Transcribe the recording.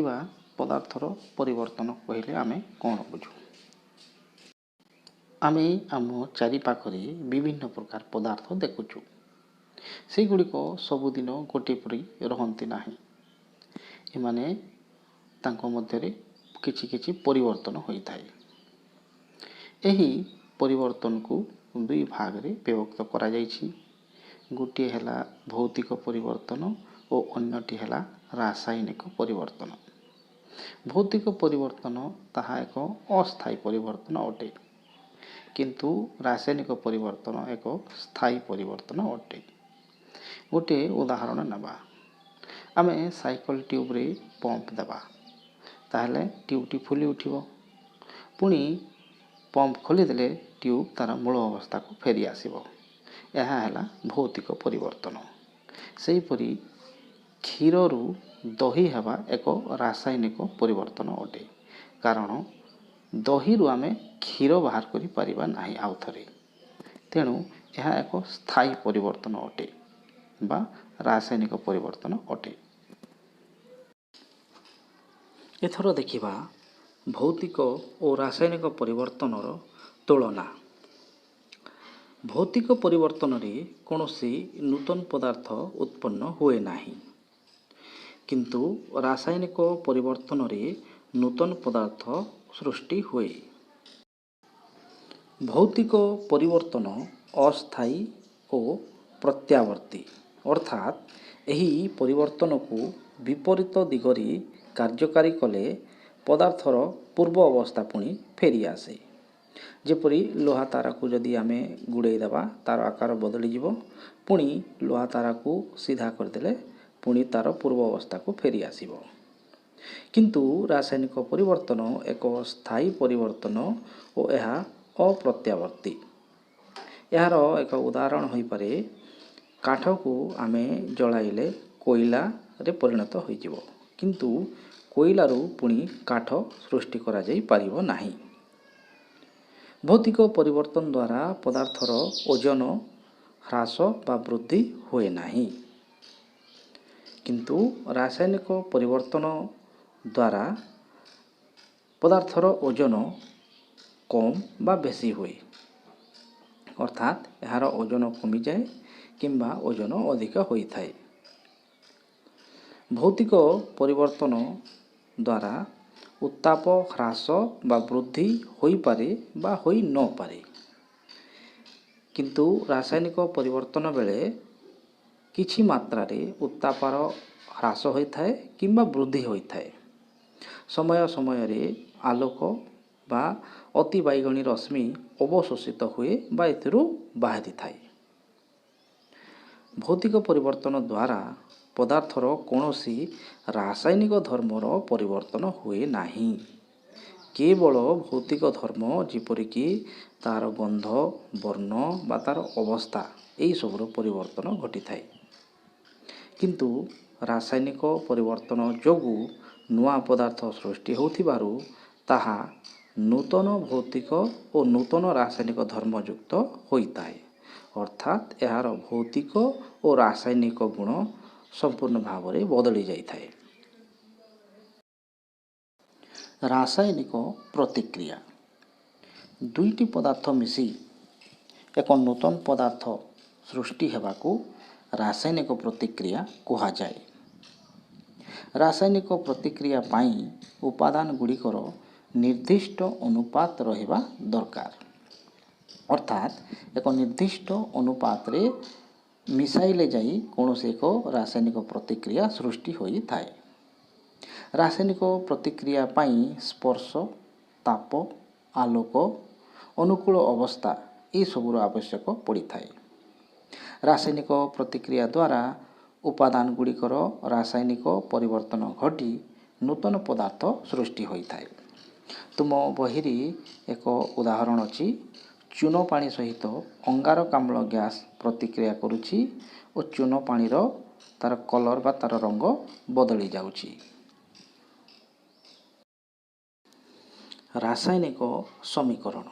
ଦେଖିବା ପଦାर्थର ପରିବର୍ତ୍ତନ କହିଲେ ଆମେ କ'ଣ ବୁଝୁ। ଆମେ ଆମ ଚାରିପାଖରେ ବିଭିନ୍ନ ପ୍ରକାର ପଦାର୍ଥ ଦେଖୁଛୁ। ସେଗୁଡ଼ିକ ସବୁଦିନ ଗୋଟିଏ ପରି ରହନ୍ତି ନାହିଁ। ଏମାନେ ତାଙ୍କ ମଧ୍ୟରେ କିଛି କିଛି ପରିବର୍ତ୍ତନ ହୋଇଥାଏ। ଏହି ପରିବର୍ତ୍ତନକୁ ଦୁଇ ଭାଗରେ ବିଭକ୍ତ କରାଯାଇଛି। ଗୋଟିଏ ହେଲା ଭୌତିକ ପରିବର୍ତ୍ତନ ଓ ଅନ୍ୟଟି ହେଲା ରାସାୟନିକ ପରିବର୍ତ୍ତନ। ଭୌତିକ ପରିବର୍ତ୍ତନ ତାହା ଏକ ଅସ୍ଥାୟୀ ପରିବର୍ତ୍ତନ ଅଟେ, କିନ୍ତୁ ରାସାୟନିକ ପରିବର୍ତ୍ତନ ଏକ ସ୍ଥାୟୀ ପରିବର୍ତ୍ତନ ଅଟେ। ଗୋଟିଏ ଉଦାହରଣ ନେବା। ଆମେ ସାଇକେଲ ଟ୍ୟୁବ୍ରେ ପମ୍ପ ଦେବା, ତାହେଲେ ଟ୍ୟୁବ୍ଟି ଫୁଲି ଉଠିବ। ପୁଣି ପମ୍ପ ଖୋଲିଦେଲେ ଟ୍ୟୁବ୍ ତା'ର ମୂଳ ଅବସ୍ଥାକୁ ଫେରି ଆସିବ। ଏହା ହେଲା ଭୌତିକ ପରିବର୍ତ୍ତନ। ସେହିପରି କ୍ଷୀରରୁ ଦହି ହେବା ଏକ ରାସାୟନିକ ପରିବର୍ତ୍ତନ ଅଟେ, କାରଣ ଦହିରୁ ଆମେ କ୍ଷୀର ବାହାର କରିପାରିବା ନାହିଁ ଆଉ ଥରେ। ତେଣୁ ଏହା ଏକ ସ୍ଥାୟୀ ପରିବର୍ତ୍ତନ ଅଟେ ବା ରାସାୟନିକ ପରିବର୍ତ୍ତନ ଅଟେ। ଏଥର ଦେଖିବା ଭୌତିକ ଓ ରାସାୟନିକ ପରିବର୍ତ୍ତନର ତୁଳନା। ଭୌତିକ ପରିବର୍ତ୍ତନରେ କୌଣସି ନୂତନ ପଦାର୍ଥ ଉତ୍ପନ୍ନ ହୁଏ ନାହିଁ, କିନ୍ତୁ ରାସାୟନିକ ପରିବର୍ତ୍ତନରେ ନୂତନ ପଦାର୍ଥ ସୃଷ୍ଟି ହୁଏ। ଭୌତିକ ପରିବର୍ତ୍ତନ ଅସ୍ଥାୟୀ ଓ ପ୍ରତ୍ୟାବର୍ତ୍ତୀ, ଅର୍ଥାତ୍ ଏହି ପରିବର୍ତ୍ତନକୁ ବିପରୀତ ଦିଗରେ କାର୍ଯ୍ୟକାରୀ କଲେ ପଦାର୍ଥର ପୂର୍ବ ଅବସ୍ଥା ପୁଣି ଫେରିଆସେ। ଯେପରି ଲୁହା ତାରାକୁ ଯଦି ଆମେ ଗୁଡ଼େଇ ଦେବା, ତା'ର ଆକାର ବଦଳିଯିବ। ପୁଣି ଲୁହା ତାରାକୁ ସିଧା କରିଦେଲେ ପୁଣି ତା'ର ପୂର୍ବ ଅବସ୍ଥାକୁ ଫେରିଆସିବ। କିନ୍ତୁ ରାସାୟନିକ ପରିବର୍ତ୍ତନ ଏକ ସ୍ଥାୟୀ ପରିବର୍ତ୍ତନ ଓ ଏହା ଅପ୍ରତ୍ୟାବର୍ତ୍ତୀ। ଏହାର ଏକ ଉଦାହରଣ ହୋଇପାରେ, କାଠକୁ ଆମେ ଜଳାଇଲେ କୋଇଲାରେ ପରିଣତ ହୋଇଯିବ, କିନ୍ତୁ କୋଇଲାରୁ ପୁଣି କାଠ ସୃଷ୍ଟି କରାଯାଇପାରିବ ନାହିଁ। ଭୌତିକ ପରିବର୍ତ୍ତନ ଦ୍ୱାରା ପଦାର୍ଥର ଓଜନ ହ୍ରାସ ବା ବୃଦ୍ଧି ହୁଏ ନାହିଁ, କିନ୍ତୁ ରାସାୟନିକ ପରିବର୍ତ୍ତନ ଦ୍ୱାରା ପଦାର୍ଥର ଓଜନ କମ୍ ବା ବେଶୀ ହୁଏ, ଅର୍ଥାତ୍ ଏହାର ଓଜନ କମିଯାଏ କିମ୍ବା ଓଜନ ଅଧିକ ହୋଇଥାଏ। ଭୌତିକ ପରିବର୍ତ୍ତନ ଦ୍ୱାରା ଉତ୍ତାପ ହ୍ରାସ ବା ବୃଦ୍ଧି ହୋଇପାରେ ବା ହୋଇନପାରେ, କିନ୍ତୁ ରାସାୟନିକ ପରିବର୍ତ୍ତନ ବେଳେ କିଛି ମାତ୍ରାରେ ଉତ୍ତାପର ହ୍ରାସ ହୋଇଥାଏ କିମ୍ବା ବୃଦ୍ଧି ହୋଇଥାଏ। ସମୟ ସମୟରେ ଆଲୋକ ବା ଅତିବାଇଗଣୀ ରଶ୍ମି ଅବଶୋଷିତ ହୁଏ ବା ଏଥିରୁ ବାହାରିଥାଏ। ଭୌତିକ ପରିବର୍ତ୍ତନ ଦ୍ୱାରା ପଦାର୍ଥର କୌଣସି ରାସାୟନିକ ଧର୍ମର ପରିବର୍ତ୍ତନ ହୁଏ ନାହିଁ, କେବଳ ଭୌତିକ ଧର୍ମ ଯେପରିକି ତା'ର ଗନ୍ଧ, ବର୍ଣ୍ଣ ବା ତା'ର ଅବସ୍ଥା ଏହିସବୁର ପରିବର୍ତ୍ତନ ଘଟିଥାଏ। କିନ୍ତୁ ରାସାୟନିକ ପରିବର୍ତ୍ତନ ଯୋଗୁଁ ନୂଆ ପଦାର୍ଥ ସୃଷ୍ଟି ହେଉଥିବାରୁ ତାହା ନୂତନ ଭୌତିକ ଓ ନୂତନ ରାସାୟନିକ ଧର୍ମଯୁକ୍ତ ହୋଇଥାଏ, ଅର୍ଥାତ୍ ଏହାର ଭୌତିକ ଓ ରାସାୟନିକ ଗୁଣ ସମ୍ପୂର୍ଣ୍ଣ ଭାବରେ ବଦଳି ଯାଇଥାଏ। ରାସାୟନିକ ପ୍ରତିକ୍ରିୟା। ଦୁଇଟି ପଦାର୍ଥ ମିଶି ଏକ ନୂତନ ପଦାର୍ଥ ସୃଷ୍ଟି ହେବାକୁ ରାସାୟନିକ ପ୍ରତିକ୍ରିୟା କୁହାଯାଏ। ରାସାୟନିକ ପ୍ରତିକ୍ରିୟା ପାଇଁ ଉପାଦାନ ଗୁଡ଼ିକର ନିର୍ଦ୍ଦିଷ୍ଟ ଅନୁପାତ ରହିବା ଦରକାର, ଅର୍ଥାତ୍ ଏକ ନିର୍ଦ୍ଦିଷ୍ଟ ଅନୁପାତରେ ମିଶାଇଲେ ଯାଇ କୌଣସି ଏକ ରାସାୟନିକ ପ୍ରତିକ୍ରିୟା ସୃଷ୍ଟି ହୋଇଥାଏ। ରାସାୟନିକ ପ୍ରତିକ୍ରିୟା ପାଇଁ ସ୍ପର୍ଶ, ତାପ, ଆଲୋକ, ଅନୁକୂଳ ଅବସ୍ଥା ଏସବୁର ଆବଶ୍ୟକ ପଡ଼ିଥାଏ। ରାସାୟନିକ ପ୍ରତିକ୍ରିୟା ଦ୍ୱାରା ଉପାଦାନ ଗୁଡ଼ିକର ରାସାୟନିକ ପରିବର୍ତ୍ତନ ଘଟି ନୂତନ ପଦାର୍ଥ ସୃଷ୍ଟି ହୋଇଥାଏ। ତୁମ ବହିରେ ଏକ ଉଦାହରଣ ଅଛି, ଚୂନ ପାଣି ସହିତ ଅଙ୍ଗାରକାମ୍ଳ ଗ୍ୟାସ୍ ପ୍ରତିକ୍ରିୟା କରୁଛି ଓ ଚୂନ ପାଣିର ତା'ର କଲର୍ ବା ତା'ର ରଙ୍ଗ ବଦଳି ଯାଉଛି। ରାସାୟନିକ ସମୀକରଣ।